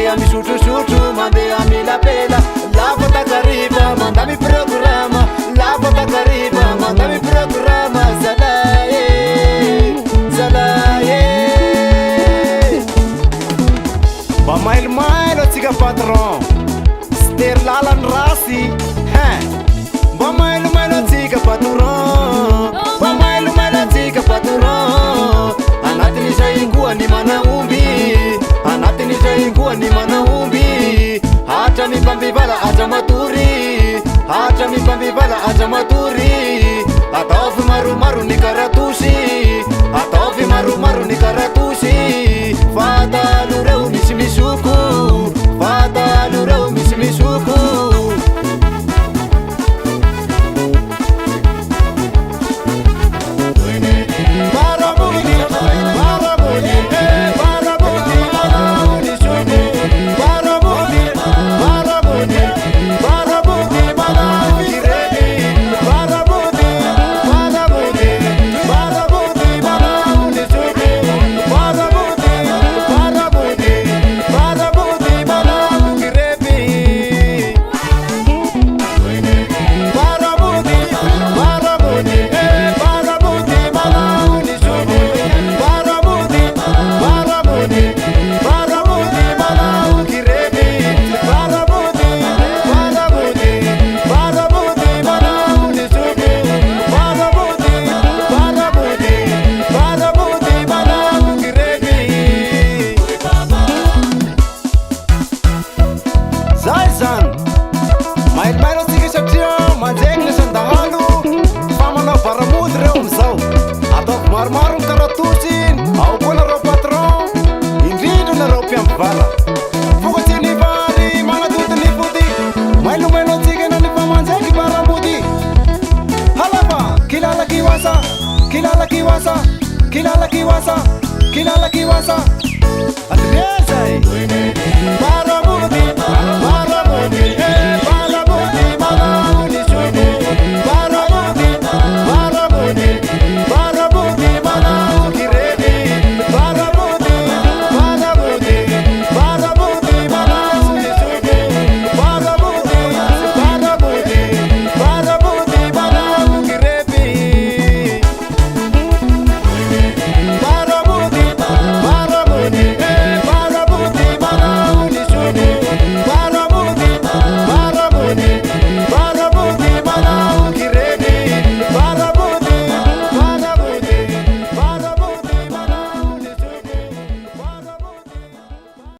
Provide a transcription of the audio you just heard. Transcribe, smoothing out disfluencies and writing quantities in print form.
mandeha misotrosotro, mandeha milapela. Lava takariva, manda mi programa. Lava takariva, manda mi programa. Zalaye, zalaye. Ba mailo tsika patron, ster lalan rasy. Ba mailo tsika patron, ba mailo tsika patron. Anatin'izay koa ny manahomby, anatin'izay koa ny manahomby. Hatra mipambivala aza matory, hatra mipambivala aza matory. Ataovy maromaro ny karatosy, ataovy maromaro ny karatosy. Fatalo reo misy misoko, fatalo reo misy misoko. Maromaro ny karatosy, ao koa nareo patron, indrindra nareo mpiambivala. Fokatsy ny vary manatody ny fody, mailomailo antsika na ny famanjaiky baramody. Halava, kilala kiwasa, kilala kiwasa, kilala kiwasa, kilala kiwasa. Adrezay